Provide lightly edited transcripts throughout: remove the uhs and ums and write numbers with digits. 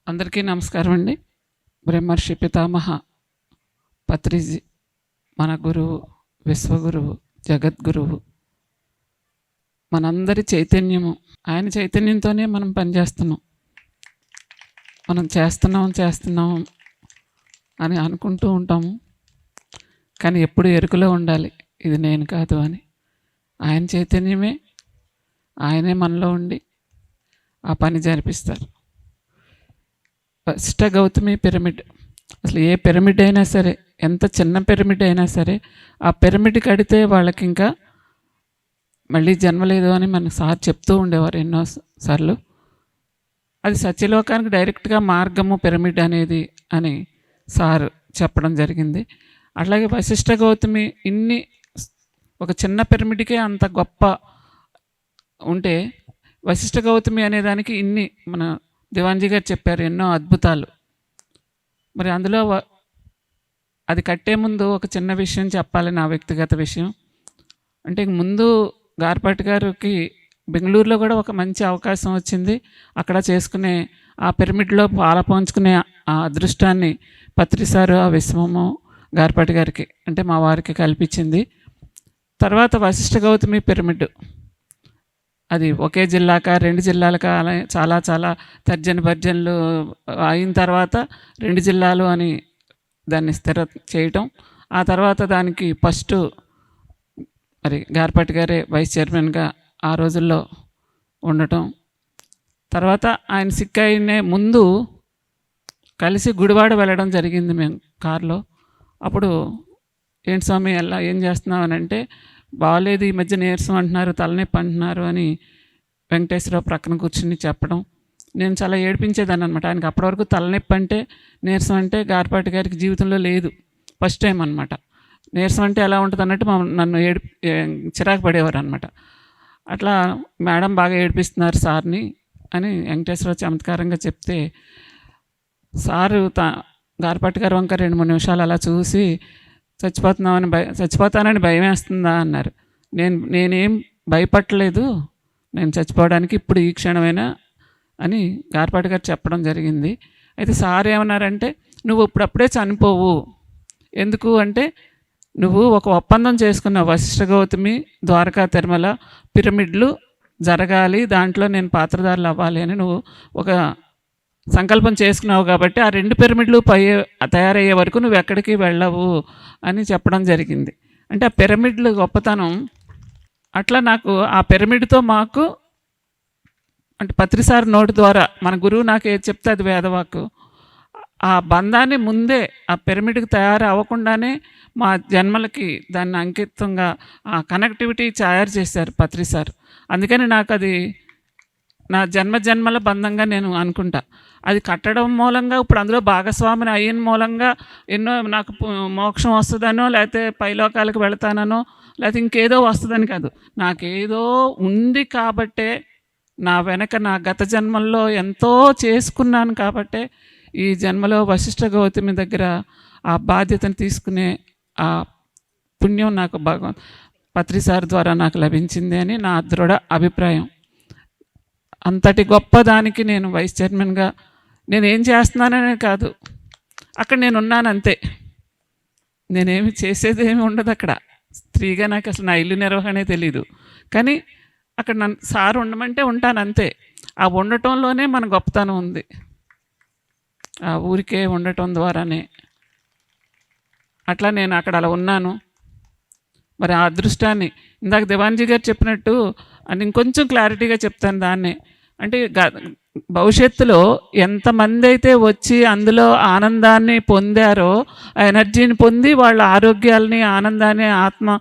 అందరికీ నమస్కారం అండి. బ్రహ్మర్షి పితామహ పత్రిజీ మన గురువు, విశ్వగురువు, జగద్గురువు, మనందరి చైతన్యము. ఆయన చైతన్యంతోనే మనం పనిచేస్తున్నాం. మనం చేస్తున్నాం అని అనుకుంటూ ఉంటాము, కానీ ఎప్పుడు ఎరుకలో ఉండాలి, ఇది నేను కాదు అని. ఆయన చైతన్యమే, ఆయనే మనలో ఉండి ఆ పని జరిపిస్తారు. వశిష్ఠ గౌతమి పిరమిడ్, అసలు ఏ పిరమిడ్ అయినా సరే, ఎంత చిన్న పిరమిడ్ అయినా సరే, ఆ పిరమిడ్ కడితే వాళ్ళకి ఇంకా మళ్ళీ జన్మ లేదు అని మన సార్ చెప్తూ ఉండేవారు ఎన్నో సార్లు. అది సత్యలోకానికి డైరెక్ట్గా మార్గము పిరమిడ్ అనేది అని సార్ చెప్పడం జరిగింది. అట్లాగే వశిష్ఠ గౌతమి ఒక చిన్న పిరమిడ్కే అంత గొప్ప ఉంటే, వశిష్ఠ గౌతమి అనేదానికి మన దివాన్జీ గారు చెప్పారు ఎన్నో అద్భుతాలు. మరి అందులో అది కట్టే ముందు ఒక చిన్న విషయం చెప్పాలి, నా వ్యక్తిగత విషయం. అంటే ముందు గార్పాటి గారికి బెంగళూరులో కూడా ఒక మంచి అవకాశం వచ్చింది. అక్కడ చేసుకునే ఆ పిరమిడ్లో పాలపంచుకునే ఆ అదృష్టాన్ని పత్రిసారు, ఆ విశ్వము గార్పాటి గారికి, అంటే మా వారికి కల్పించింది. తర్వాత వశిష్ఠ గౌతమి పిరమిడ్, అది ఒకే జిల్లాకా 2 జిల్లాలకా అలా చాలా చాలా తర్జన భర్జనలు అయిన తర్వాత 2 జిల్లాలు అని దాన్ని స్థిర చేయటం. ఆ తర్వాత దానికి ఫస్ట్ మరి గార్పాటి గారే వైస్ చైర్మన్గా ఆ రోజుల్లో ఉండటం. తర్వాత ఆయన సిక్ అయినే ముందు కలిసి గుడివాడ వెళ్ళడం జరిగింది మేము కారులో. అప్పుడు ఏంటి స్వామి ఎలా ఏం చేస్తున్నావు అని అంటే, బాగాలేదు, ఈ మధ్య నీరసం అంటున్నారు, తలనొప్పి అంటున్నారు అని వెంకటేశ్వరరావు ప్రక్కన కూర్చుని చెప్పడం. నేను చాలా ఏడిపించేదాన్ని అనమాట. ఆయనకి అప్పటి వరకు తలనొప్పి అంటే, నీరసం అంటే గార్పాటి గారికి జీవితంలో లేదు, ఫస్ట్ టైం అనమాట. నీరసం అంటే ఎలా ఉంటుంది అన్నట్టు నన్ను చిరాకు పడేవారు అనమాట. అట్లా మేడం బాగా ఏడిపిస్తున్నారు సార్ని అని వెంకటేశ్వరరావు చమత్కారంగా చెప్తే, సారు గార్పాటి గారు వంక 2-3 నిమిషాలు అలా చూసి, చచ్చిపోతానని భయం వేస్తుందా అన్నారు. నేనేం భయపడలేదు, నేను చచ్చిపోవడానికి ఇప్పుడు ఈ క్షణమైనా అని గార్పాటి గారు చెప్పడం జరిగింది. అయితే సార్ ఏమన్నారంటే, నువ్వు ఇప్పుడప్పుడే చనిపోవు, ఎందుకు అంటే నువ్వు ఒక ఒప్పందం చేసుకున్నావు, వశిష్ఠ గౌతమి, ద్వారకా తిరుమల పిరమిడ్లు జరగాలి, దాంట్లో నేను పాత్రధారులు అవ్వాలి అని నువ్వు ఒక సంకల్పం చేసుకున్నావు, కాబట్టి ఆ 2 పిరమిడ్లు తయారయ్యే వరకు నువ్వు ఎక్కడికి వెళ్ళవు అని చెప్పడం జరిగింది. అంటే ఆ పిరమిడ్లు గొప్పతనం అట్లా. నాకు ఆ పిరమిడ్తో మాకు అంటే పత్రిసారి నోటి ద్వారా మన గురువు నాకు ఏది చెప్తే అది వేదవాకు, ఆ బంధాన్ని ముందే ఆ పిరమిడ్కి తయారు అవ్వకుండానే మా జన్మలకి దాన్ని అంకితంగా ఆ కనెక్టివిటీ తయారు చేశారు పత్రిసారు. అందుకని నాకు అది నా జన్మల బంధంగా నేను అనుకుంటా. అది కట్టడం మూలంగా ఇప్పుడు అందులో భాగస్వామిని అయిన మూలంగా ఎన్నో నాకు మోక్షం వస్తుందనో, లేకపోతే పైలోకాలకు వెళతానో, లేకపోతే ఇంకేదో వస్తుందని కాదు, నాకేదో ఉంది కాబట్టే, నా వెనక నా గత జన్మల్లో ఎంతో చేసుకున్నాను కాబట్టే ఈ జన్మలో వశిష్ఠ గౌతమి దగ్గర ఆ బాధ్యతను తీసుకునే ఆ పుణ్యం నాకు పత్రిసారి ద్వారా నాకు లభించింది అని నా దృఢ అభిప్రాయం. అంతటి గొప్పదానికి నేను వైస్ చైర్మన్గా నేనేం చేస్తున్నాననే కాదు, అక్కడ నేను ఉన్నాను అంతే. నేనేమి చేసేది ఏమి ఉండదు అక్కడ. స్త్రీగా నాకు అసలు నా ఇల్లు నిర్వహణే తెలీదు, కానీ అక్కడ నన్ను సార్ ఉండమంటే ఉంటాను అంతే. ఆ ఉండటంలోనే మన గొప్పతనం ఉంది, ఆ ఊరికే ఉండటం ద్వారానే. అట్లా నేను అక్కడ అలా ఉన్నాను. మరి ఆ అదృష్టాన్ని ఇందాక దివాన్జీ గారు చెప్పినట్టు అని ఇంకొంచెం క్లారిటీగా చెప్తాను దాన్ని. అంటే భవిష్యత్తులో ఎంతమంది అయితే వచ్చి అందులో ఆనందాన్ని పొందారో, ఆ ఎనర్జీని పొంది వాళ్ళ ఆరోగ్యాలని, ఆనందాన్ని, ఆత్మ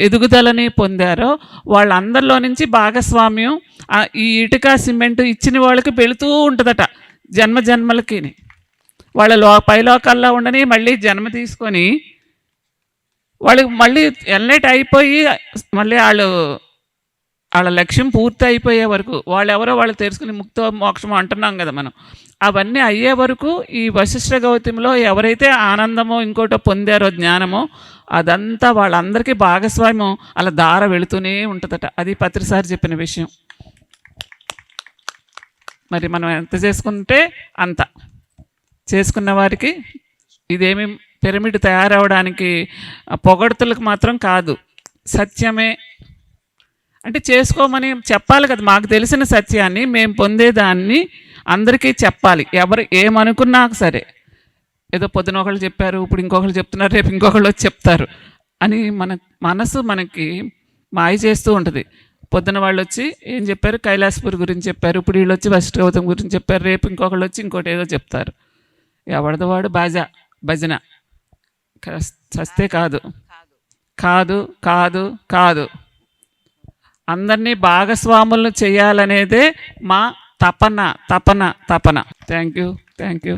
ఎదుగుదలని పొందారో, వాళ్ళందరిలో నుంచి భాగస్వామ్యం ఈ ఇటుక సిమెంట్ ఇచ్చిన వాళ్ళకి వెళుతూ ఉంటుందట జన్మలకి. వాళ్ళ పైలోకాల్లో ఉండని మళ్ళీ జన్మ తీసుకొని వాళ్ళకి మళ్ళీ ఎల్నెట్ అయిపోయి మళ్ళీ వాళ్ళ లక్ష్యం పూర్తి అయిపోయే వరకు వాళ్ళెవరో వాళ్ళు తెలుసుకుని ముక్తో మోక్షం అంటున్నాం కదా మనం, అవన్నీ అయ్యే వరకు ఈ వశిష్ఠ గౌతమిలో ఎవరైతే ఆనందమో ఇంకోటో పొందారో జ్ఞానమో, అదంతా వాళ్ళందరికీ భాగస్వామ్యం అలా దార వెళుతూనే ఉంటుందట. అది పత్రిసారి చెప్పిన విషయం. మరి మనం ఎంత చేసుకుంటే అంత. చేసుకున్న వారికి ఇదేమి పిరమిడ్ తయారవడానికి పొగడ్తలకు మాత్రం కాదు, సత్యమే. అంటే చేసుకోమని చెప్పాలి కదా, మాకు తెలిసిన సత్యాన్ని మేము పొందేదాన్ని అందరికీ చెప్పాలి. ఎవరు ఏమనుకున్నా సరే, ఏదో పొద్దున ఒకళ్ళు చెప్పారు, ఇప్పుడు ఇంకొకళ్ళు చెప్తున్నారు, రేపు ఇంకొకళ్ళు వచ్చి చెప్తారు అని మన మనసు మనకి మాయ చేస్తూ ఉంటుంది. పొద్దున వాళ్ళు వచ్చి ఏం చెప్పారు, కైలాసపూర్ గురించి చెప్పారు, ఇప్పుడు వీళ్ళు వచ్చి వశిష్ఠ గౌతమ్ గురించి చెప్పారు, రేపు ఇంకొకళ్ళు వచ్చి ఇంకోటి ఏదో చెప్తారు. ఎవరిది వాడు బాజా భజన చస్తే కాదు కాదు కాదు కాదు. అందరినీ భాగస్వాములను చేయాలనేదే మా తపన తపన తపన. Thank you.